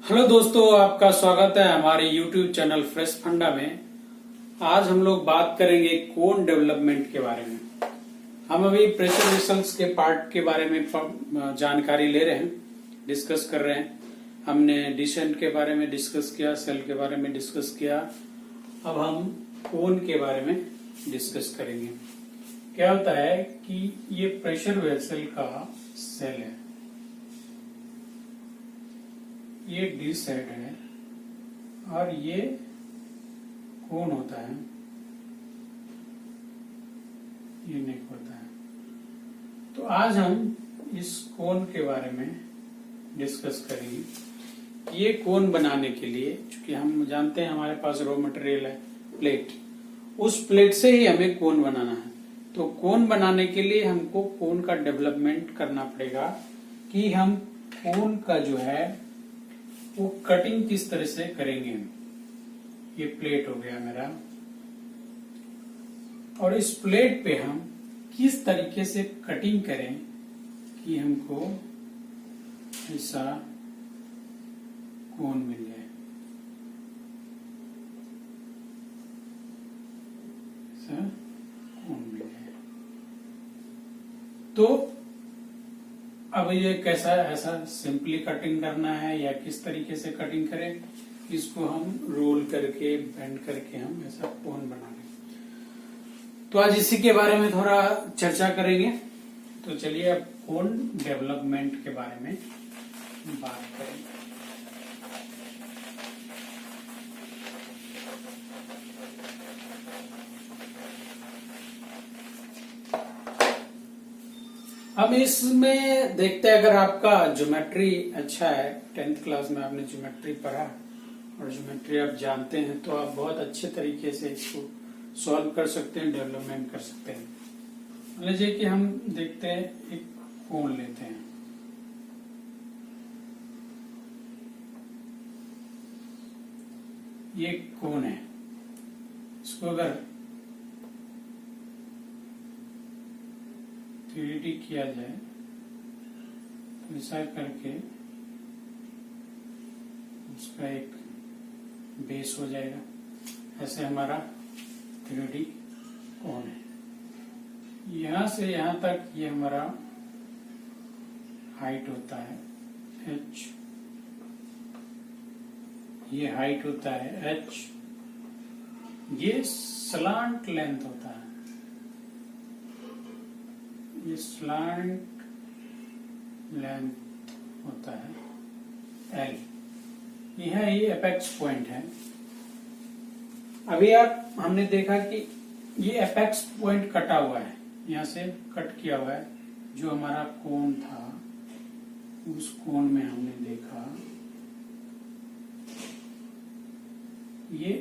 Hello दोस्तों, आपका स्वागत है हमारे YouTube चैनल फ्रेश फंडा में। आज हम लोग बात करेंगे कोन डेवलपमेंट के बारे में। हम अभी प्रेशर वेसल्स के पार्ट के बारे में जानकारी ले रहे हैं, डिस्कस कर रहे हैं। हमने डिसेंट के बारे में डिस्कस किया, सेल के बारे में डिस्कस किया। अब हम कोन के बारे में डिस्कस करेंगे। क्या होता है कि ये प्रेशर वेसल का सेल है, ये डी साइड है और ये कोन होता है, ये नेक होता है। तो आज हम इस कोन के बारे में डिस्कस करेंगे। ये कोन बनाने के लिए, चूंकि हम जानते हैं हमारे पास रॉ मटेरियल है प्लेट, उस प्लेट से ही हमें कोन बनाना है। तो कोन बनाने के लिए हमको कोन का डेवलपमेंट करना पड़ेगा कि हम कोन का जो है वो कटिंग किस तरह से करेंगे। ये प्लेट हो गया मेरा, और इस प्लेट पे हम किस तरीके से कटिंग करें कि हमको ऐसा कोन मिल जाए। ऐसा कोन मिल जाए। तो अब ये कैसा, ऐसा सिंपली कटिंग करना है या किस तरीके से कटिंग करें, इसको हम रोल करके बेंड करके हम ऐसा कोन बना लें। तो आज इसी के बारे में थोड़ा चर्चा करेंगे। तो चलिए अब कोन डेवलपमेंट के बारे में बात करेंगे। हम इसमें देखते हैं, अगर आपका ज्योमेट्री अच्छा है, 10th क्लास में आपने ज्योमेट्री पढ़ा और ज्योमेट्री आप जानते हैं, तो आप बहुत अच्छे तरीके से इसको सॉल्व कर सकते हैं, डेवलपमेंट कर सकते हैं। मान लीजिए कि हम देखते हैं, एक कोन लेते हैं। ये कोन है, इसको अगर 3D किया जाए तो ऐसा करके उसका एक बेस हो जाएगा। ऐसे हमारा 3D कोन है। यहां से यहां तक ये हमारा हाइट होता है h, ये हाइट होता है h, ये स्लांट लेंथ होता है, ये स्लांट लेंथ होता है L। यह ये एपेक्स पॉइंट है। अभी आप हमने देखा कि ये एपेक्स पॉइंट कटा हुआ है, यहां से कट किया हुआ है। जो हमारा कोन था उस कोन में हमने देखा ये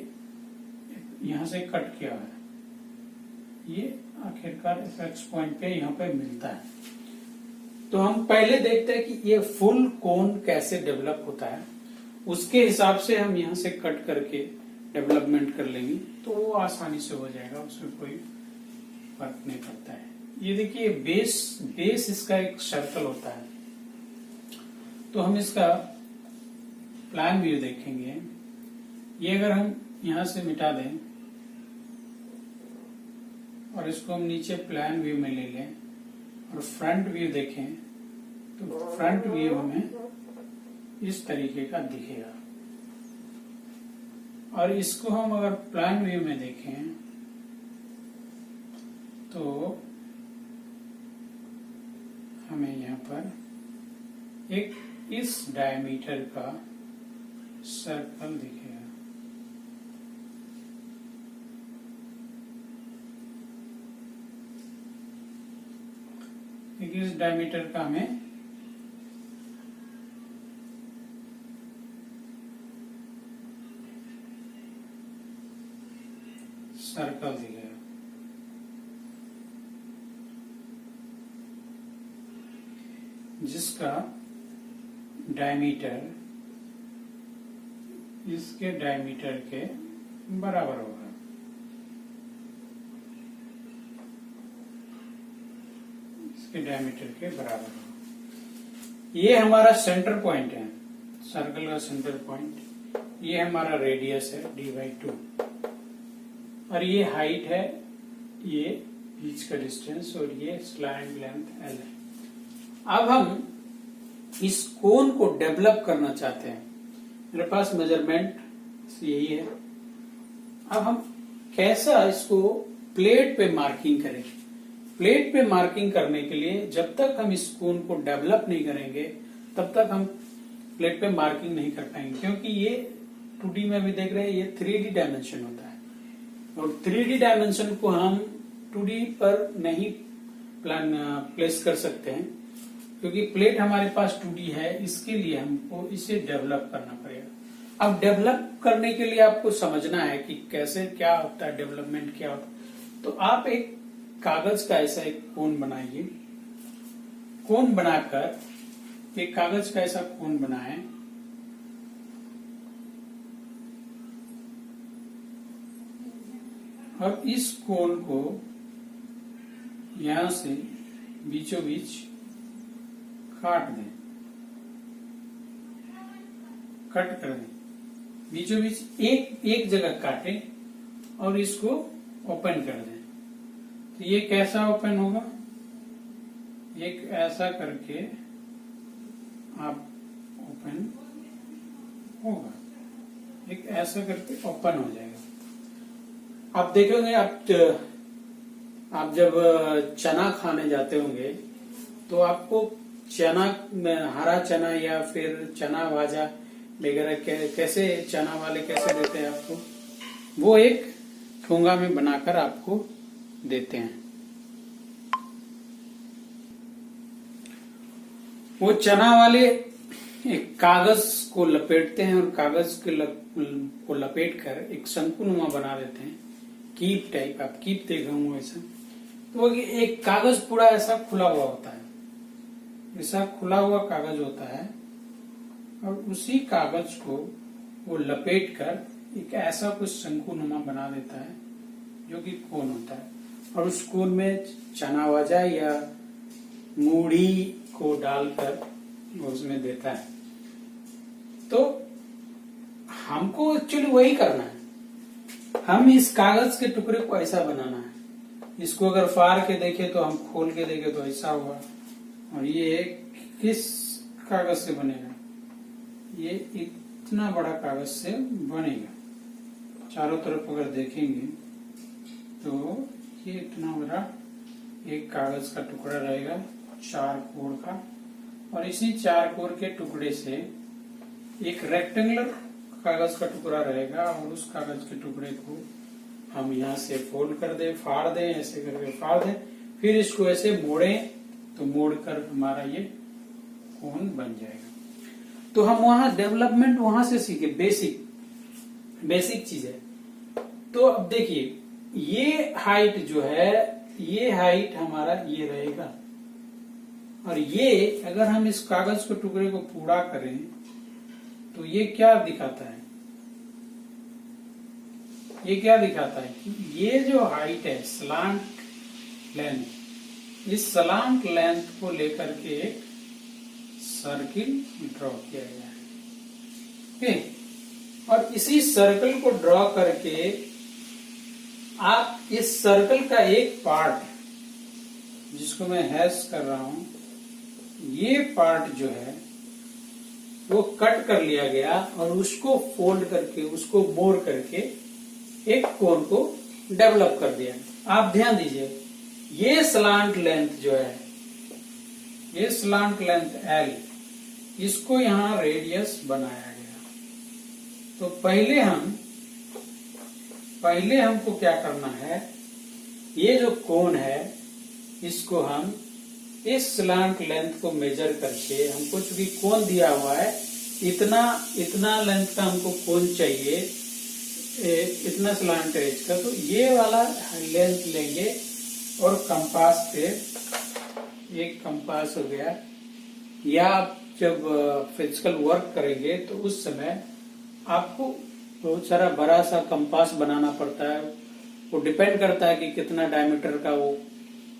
यहां से कट किया हुआ है, ये आखिरकार एपेक्स पॉइंट पे यहाँ पे मिलता है। तो हम पहले देखते हैं कि ये फुल कोन कैसे डेवलप होता है, उसके हिसाब से हम यहाँ से कट करके डेवलपमेंट कर लेंगे तो वो आसानी से हो जाएगा, उसमें कोई फर्क नहीं पड़ता है। ये देखिए बेस इसका एक सर्कल होता है। तो हम इसका प्लान व्यू देखेंगे। ये अगर हम यहाँ से मिटा दें और इसको हम नीचे प्लान व्यू में ले लें और फ्रंट व्यू देखें, तो फ्रंट व्यू हमें इस तरीके का दिखेगा। और इसको हम अगर प्लान व्यू में देखें तो हमें यहाँ पर एक इस डायमीटर का सर्कल दिखेगा। इस डायमीटर का हमें सर्कल दिखेगा। जिसका डायमीटर इसके डायमीटर के बराबर होगा। इसके डायमीटर के बराबर होगा। ये हमारा सेंटर पॉइंट है। सर्कल का सेंटर पॉइंट, ये हमारा रेडियस है d/2 और ये हाइट है, ये बीच का डिस्टेंस और ये स्लैंट लेंथ L है। अब हम इस कोन को डेवलप करना चाहते हैं, मेरे पास मेजरमेंट यही है। अब हम कैसा इसको प्लेट पे मार्किंग करें? प्लेट पे मार्किंग करने के लिए जब तक हम इस कोन को डेवलप नहीं करेंगे तब तक हम प्लेट पे मार्किंग नहीं कर पाएंगे, क्योंकि ये 2D में भी देख रहे हैं, ये 3D डायमेंशन होता है और 3D डायमेंशन को हम 2D पर नहीं प्लेस कर सकते हैं, क्योंकि प्लेट हमारे पास 2D है। इसके लिए हमको इसे डेवलप करना पड़ेगा। अब डेवलप करने के लिए आपको समझना है कि कैसे क्या होता है, डेवलपमेंट क्या होता है। तो आप एक कागज का ऐसा एक कोन बनाइए। कोन बनाकर एक कागज का ऐसा कोन बनाएं और इस कोन को यहां से बीचों बीच काट दें, कट कर दें, बीचों बीच एक जगह काटें और इसको ओपन कर दें। तो ये कैसा ओपन होगा? एक ऐसा करके आप ओपन होगा, एक ऐसा करके ओपन हो जाएगा। आप देखोगे, आप जब चना खाने जाते होंगे तो आपको चना, हरा चना या फिर चना भाजा वगैरह कैसे चना वाले कैसे देते हैं आपको, वो एक ठोंगा में बनाकर आपको देते हैं। वो चना वाले एक कागज को लपेटते हैं और कागज को लपेट कर एक शंकुनुमा बना देते हैं, कीप टाइप। आप कीप देखे होंगे ऐसा। तो एक कागज पूरा ऐसा खुला हुआ होता है, ऐसा खुला हुआ कागज होता है और उसी कागज को वो लपेट कर एक ऐसा कुछ शंकुनुमा बना देता है जो कि कोन होता है, और उस कोन में चना भाजा या मूढ़ी को डालकर उसमें देता है। तो हमको एक्चुअली वही करना है, हम इस कागज के टुकड़े को ऐसा बनाना है। इसको अगर फाड़ के देखे तो, हम खोल के देखे तो ऐसा हुआ। और ये किस कागज से बनेगा? ये इतना बड़ा कागज से बनेगा। चारों तरफ अगर देखेंगे तो ये इतना बड़ा एक कागज का टुकड़ा रहेगा 4 कोण का, और इसी 4 कोण के टुकड़े से एक रेक्टेंगुलर कागज का टुकड़ा रहेगा और उस कागज के टुकड़े को हम यहाँ से फोल्ड कर दें, फाड़ दें, ऐसे करके फाड़ दें, फिर इसको ऐसे मोड़ें तो मोड़कर हमारा ये कोन बन जाएगा। तो हम वहां डेवलपमेंट वहां से सीखे, बेसिक चीज है। तो अब देखिए, ये हाइट जो है, ये हाइट हमारा ये रहेगा, और ये अगर हम इस कागज के टुकड़े को पूरा करें तो ये क्या दिखाता है? ये क्या दिखाता है कि ये जो हाइट है, स्लांट लेंथ, इस स्लांट लेंथ को लेकर के एक सर्किल ड्रॉ किया गया है। ठीक, और इसी सर्कल को ड्रॉ करके आप इस सर्कल का एक पार्ट, जिसको मैं हैश कर रहा हूं, ये पार्ट जो है वो कट कर लिया गया और उसको फोल्ड करके, उसको मोड़ करके एक कोन को डेवलप कर दिया। आप ध्यान दीजिए, ये स्लांट लेंथ जो है, ये स्लांट लेंथ L, इसको यहां रेडियस बनाया गया। तो पहले हमको क्या करना है, ये जो कोन है इसको हम इस स्लांट लेंथ को मेजर करके, हमको चूंकि कोन दिया हुआ है, इतना लेंथ का हमको कोन चाहिए, इतना स्लांट एज का, तो ये वाला लेंथ लेंगे और कंपास पे, एक कंपास हो गया, या आप जब फिजिकल वर्क करेंगे तो उस समय आपको बहुत सारा बड़ा सा कंपास बनाना पड़ता है। वो डिपेंड करता है कि कितना डायमीटर का वो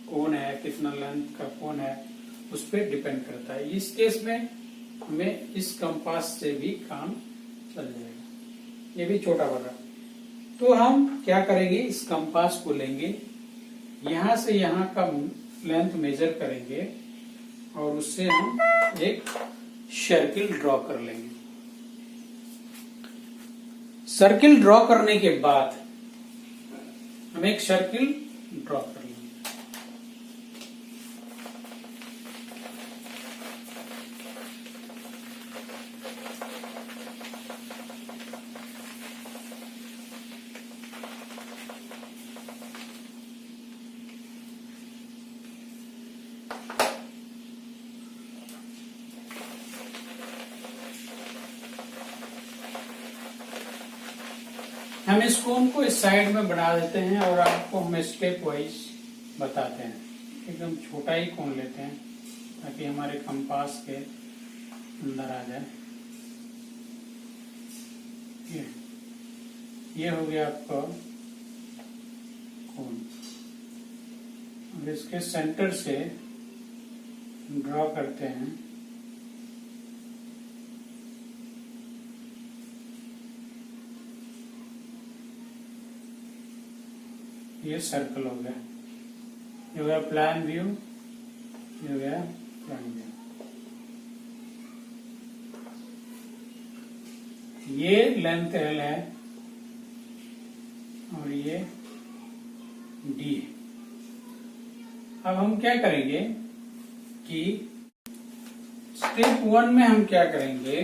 कोन है, कितना लेंथ का कोन है, उस पर डिपेंड करता है। इस केस में हमें इस कंपास से भी काम चल जाएगा। ये भी छोटा बड़ा। तो हम क्या करेंगे, इस कंपास को लेंगे, यहां से यहां का लेंथ मेजर करेंगे और उससे हम एक सर्किल ड्रॉ कर लेंगे। सर्किल ड्रॉ करने के बाद हम एक सर्किल ड्रॉ कर लेंगे। हम इस कोन को इस साइड में बना देते हैं और आपको हम स्टेप वाइज बताते हैं। एकदम छोटा ही कोन लेते हैं ताकि हमारे कंपास के अंदर आ जाए। ये हो गया आपका कोन। अब इसके सेंटर से ड्रॉ करते हैं। ये सर्कल हो गया। ये हो गया प्लान व्यू, ये हो गया प्लान व्यू। ये लेंथ एल है और ये डी है। अब हम क्या करेंगे कि स्टेप 1 में हम क्या करेंगे,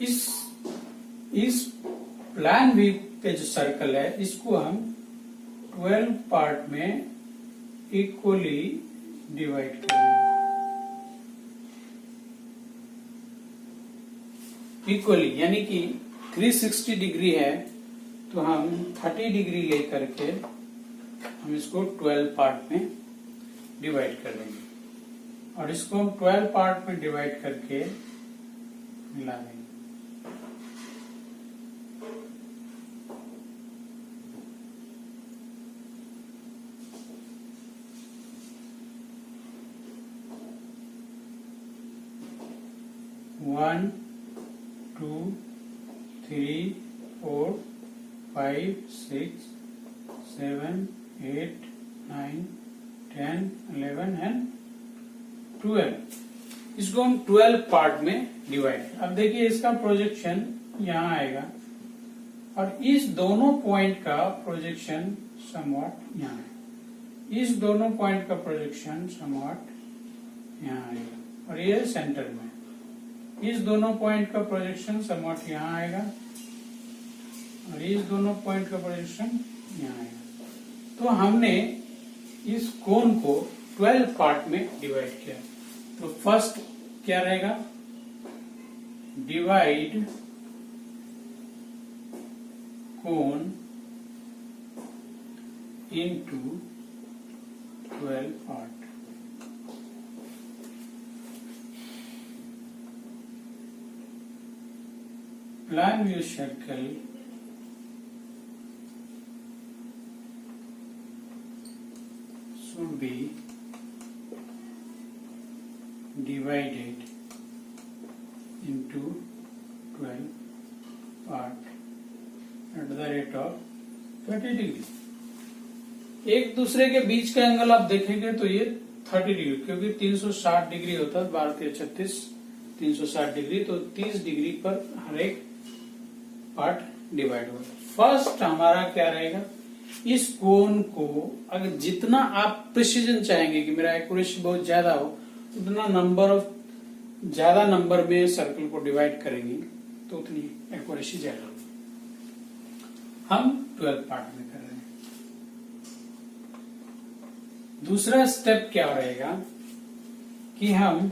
इस प्लान व्यू पे जो सर्कल है इसको हम 12 पार्ट में इक्वली डिवाइड करेंगे। इक्वली यानी कि 360 डिग्री है तो हम 30 डिग्री लेकर के हम इसको 12 पार्ट में डिवाइड कर देंगे और इसको हम 12 पार्ट में डिवाइड करके मिला देंगे। One 2 3 4 5 6 7 8 9 10 11 and 12। इसको हम 12 पार्ट में डिवाइड। अब देखिए इसका प्रोजेक्शन यहाँ आएगा और इस दोनों पॉइंट का प्रोजेक्शन समवॉट यहाँ है। इस दोनों पॉइंट का प्रोजेक्शन समवॉट यहाँ आएगा और ये सेंटर में। इस दोनों पॉइंट का प्रोजेक्शन समवॉट यहाँ आएगा और इस दोनों पॉइंट का प्रोजेक्शन यहाँ आएगा। तो हमने इस कोन को 12 पार्ट में डिवाइड किया। तो फर्स्ट क्या रहेगा, divide cone into 12 part. Plan view circle should be divided into 12 part at the rate of 30 degree. एक दूसरे के बीच का एंगल आप देखेंगे तो ये 30 डिग्री, क्योंकि 360 डिग्री होता है, 12×3 = 360 डिग्री। तो 30 डिग्री पर हर एक पार्ट डिवाइड होगा। फर्स्ट हमारा क्या रहेगा, इस कोन को अगर जितना आप प्रिसीजन चाहेंगे कि मेरा एक्यूरेसी बहुत ज्यादा हो, उतना ज्यादा नंबर में सर्कल को डिवाइड करेंगे तो उतनी एक्यूरेसी ज्यादा होगी। हम 12 पार्ट में कर रहे हैं। दूसरा स्टेप क्या रहेगा कि हम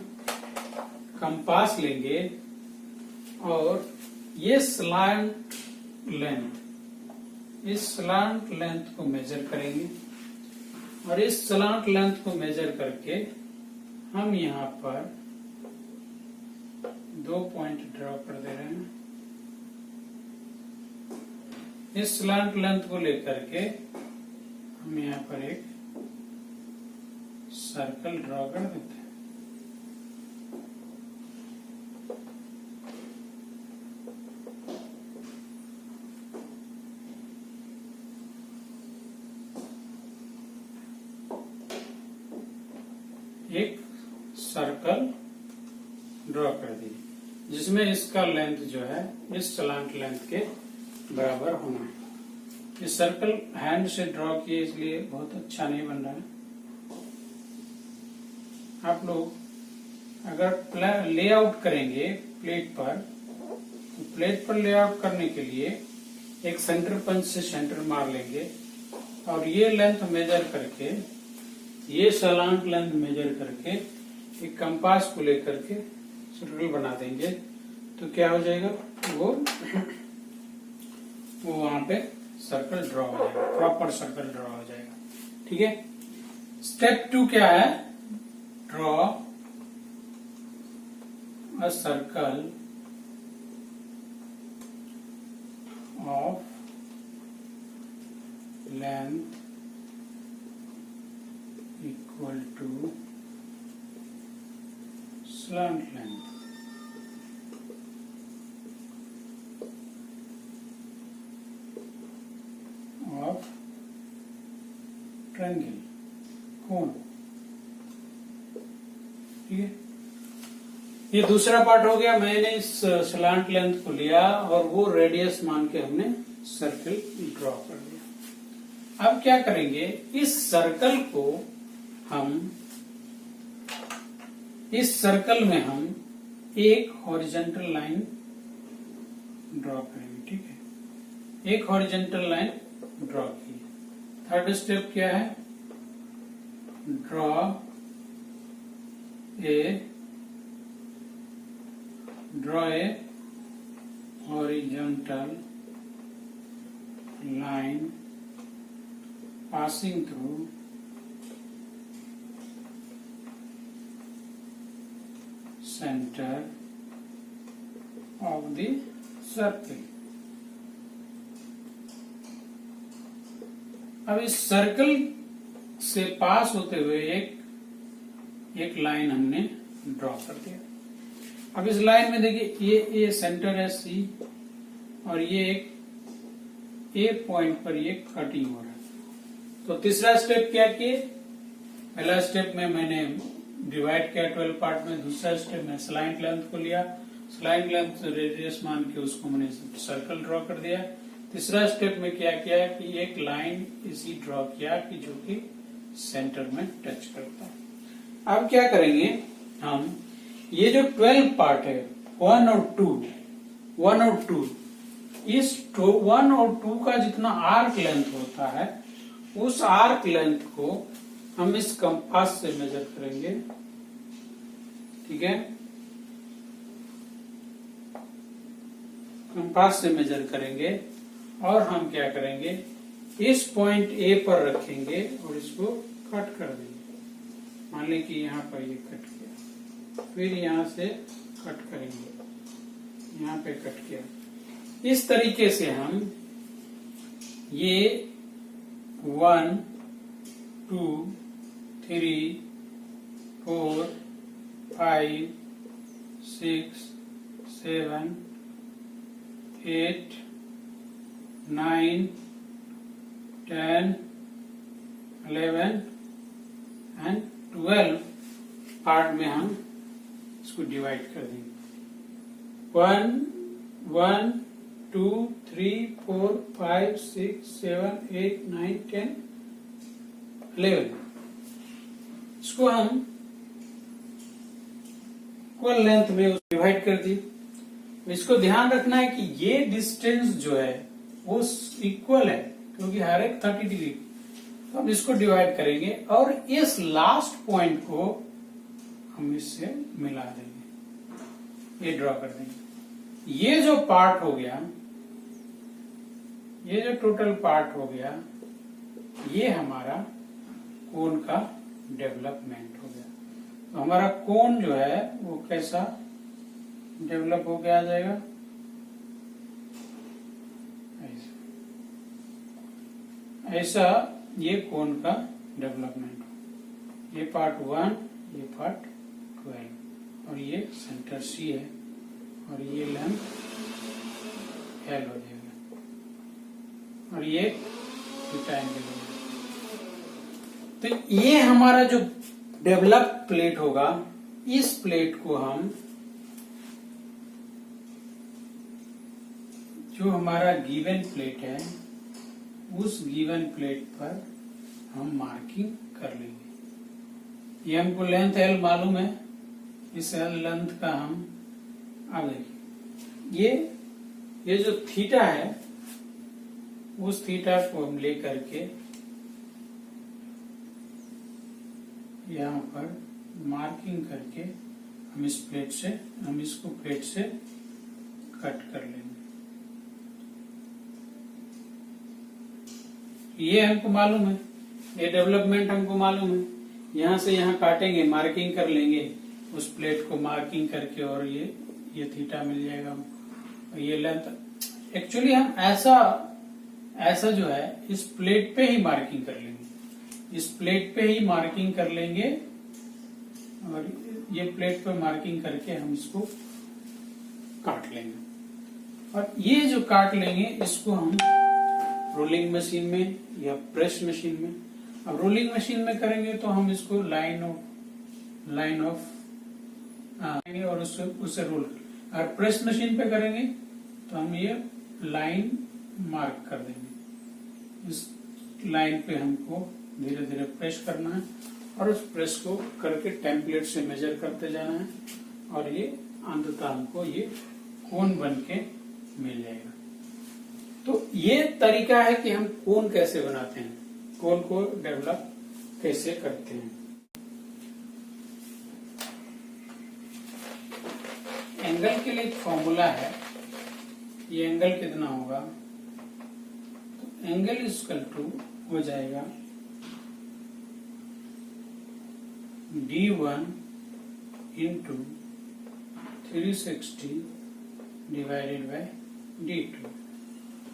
कंपास लेंगे और ये स्लांट लेंथ, इस स्लांट लेंथ को मेजर करेंगे और इस स्लांट लेंथ को मेजर करके हम यहाँ पर 2 पॉइंट ड्रॉ कर दे रहे हैं। इस स्लांट लेंथ को लेकर के हम यहाँ पर एक सर्कल ड्रॉ कर देते हैं। सर्कल ड्रॉ कर दी, जिसमें इसका लेंथ जो है इस सलांट लेंथ के बराबर होना है। ये सर्कल हैंड से ड्रॉ किए इसलिए बहुत अच्छा नहीं बन रहा है। आप लोग अगर लेआउट करेंगे प्लेट पर, तो प्लेट पर लेआउट करने के लिए एक सेंटर पंच से सेंटर मार लेंगे और ये लेंथ मेजर करके, ये सलांट लेंथ मेजर करके एक कंपास को लेकर के सर्कल बना देंगे, तो क्या हो जाएगा, वो वहां पे सर्कल ड्रॉ हो जाएगा, प्रॉपर सर्कल ड्रॉ हो जाएगा। ठीक है। स्टेप 2 क्या है, draw a circle of length equal to slant length of triangle, कोण। ठीक है, ये दूसरा पार्ट हो गया। मैंने इस स्लांट लेंथ को लिया और वो रेडियस मान के हमने सर्कल ड्रॉ कर दिया। अब क्या करेंगे, इस सर्कल को हम, इस सर्कल में हम एक हॉरिजॉन्टल लाइन ड्रॉ करेंगे। ठीक है, एक हॉरिजॉन्टल लाइन ड्रॉ की। थर्ड स्टेप क्या है, draw a horizontal line passing through center of the circle। अब इस सर्कल से पास होते हुए एक लाइन हमने ड्रॉ कर दिया। अब इस लाइन में देखिए ये सेंटर है सी, और ये एक ए पॉइंट पर ये कटिंग हो रहा है। तो तीसरा स्टेप क्या किए, पहला स्टेप में मैंने डिवाइड किया 12 पार्ट में। दूसरा स्टेप में स्लाइंट लेंथ को लिया, स्लाइंट लेंथ रेडियस मान के उसको मैंने सर्कल ड्रॉ कर दिया। तीसरा स्टेप में क्या किया कि एक लाइन इसी ड्रॉ किया कि जो कि सेंटर में टच करता है। अब क्या करेंगे हम, ये जो 12 पार्ट है 1 और 2, इस 1 और 2 का जितना आर्क लेंथ होता है, उस आर्क लेंथ को हम इस कंपास से मेजर करेंगे। ठीक है, कंपास से मेजर करेंगे और हम क्या करेंगे, इस पॉइंट ए पर रखेंगे और इसको कट कर देंगे। मान लें कि यहाँ पर ये कट किया, फिर यहाँ से कट करेंगे, यहाँ पे कट किया। इस तरीके से हम ये 1 2 3 4 5 6 7 8 9 10 11 एंड 12 पार्ट में हम इसको डिवाइड कर देंगे। 1 1 2 3 4 5 6 7 8 9 10 11, इसको हम इक्वल लेंथ में डिवाइड कर दी। इसको ध्यान रखना है कि ये डिस्टेंस जो है वो इक्वल है, क्योंकि हर एक 30 डिग्री। तो हम इसको डिवाइड करेंगे और इस लास्ट पॉइंट को हम इससे मिला देंगे, ये ड्रॉ कर देंगे। ये जो पार्ट हो गया, ये जो टोटल पार्ट हो गया, ये हमारा कोण का डेवलपमेंट हो गया। तो हमारा कोण जो है वो कैसा डेवलप हो गया आ जाएगा, ऐसा ये कोण का डेवलपमेंट हो। ये पार्ट 1, ये पार्ट 12 और ये सेंटर सी है और ये लेंथ एल हो जाएगा और ये थीटा एंगल हो जाएगा। तो ये हमारा जो डेवलप प्लेट होगा इस प्लेट को हम, जो हमारा गिवन प्लेट है, उस गिवन प्लेट पर हम मार्किंग कर लेंगे। ये हमको लेंथ L मालूम है, इस L लेंथ का हम अब देखिए ये जो थीटा है, उस थीटा को हम ले करके यहाँ पर मार्किंग करके हम इसको प्लेट से कट कर लेंगे। ये हमको मालूम है, ये डेवलपमेंट हमको मालूम है। यहाँ से यहाँ काटेंगे, मार्किंग कर लेंगे उस प्लेट को मार्किंग करके, और ये थीटा मिल जाएगा हमको। ये लेंथ एक्चुअली हम ऐसा जो है इस प्लेट पे ही मार्किंग कर लेंगे, इस प्लेट पे ही मार्किंग कर लेंगे, और ये प्लेट पे मार्किंग करके हम इसको काट लेंगे। और ये जो काट लेंगे इसको हम रोलिंग मशीन में या प्रेस मशीन में, अब रोलिंग मशीन में करेंगे तो हम इसको लाइन ऑफ और उससे रोल, और प्रेस मशीन पे करेंगे तो हम ये लाइन मार्क कर देंगे। इस लाइन पे हमको धीरे धीरे प्रेस करना है, और उस प्रेस को करके टेम्पलेट से मेजर करते जाना है, और ये अंततः हमको ये कोन बन के मिल जाएगा। तो ये तरीका है कि हम कोन कैसे बनाते हैं, कोन को डेवलप कैसे करते हैं। एंगल के लिए एक फॉर्मूला है, ये एंगल कितना होगा, तो एंगल इक्वल टू हो जाएगा D1 into 360 divided by D2,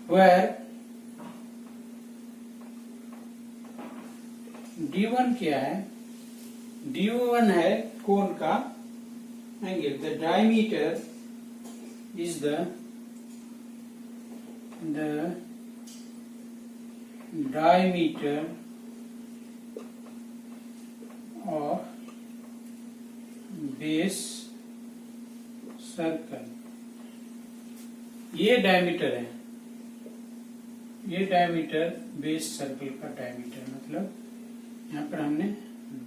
where D1 क्या है, D1 है कोन का angle, the diameter is the diameter of base circle। ये डायमीटर है, ये डायमीटर बेस सर्कल का डायमीटर, मतलब यहाँ पर हमने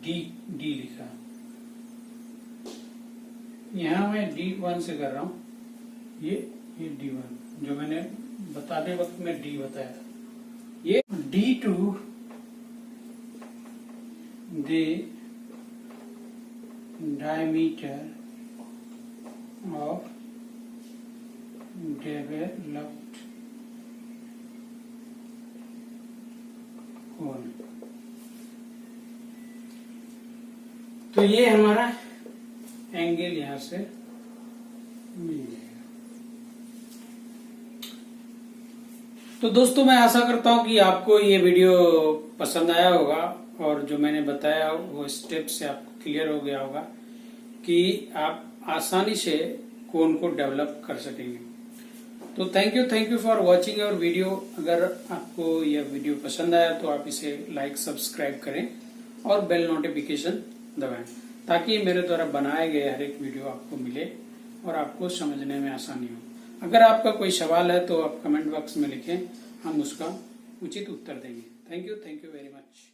डी लिखा, यहाँ मैं D1 से कर रहा हूँ, ये D1 जो मैंने बताने वक्त में D बताया, ये D2 the diameter of developed cone। तो ये हमारा एंगल यहां से मिल जाएगा। तो दोस्तों मैं आशा करता हूं कि आपको ये वीडियो पसंद आया होगा, और जो मैंने बताया वो स्टेप से आपको क्लियर हो गया होगा कि आप आसानी से कोन को डेवलप कर सकेंगे। तो thank you for watching our video. अगर आपको यह वीडियो पसंद आया तो आप इसे लाइक सब्सक्राइब करें और बेल नोटिफिकेशन दबाएं, ताकि मेरे द्वारा बनाए गए हर एक वीडियो आपको मिले और आपको समझने में आसानी हो। अगर आपका कोई सवाल है तो आप कमेंट बॉक्स में लिखें, हम उसका उचित उत्तर देंगे। Thank you very much.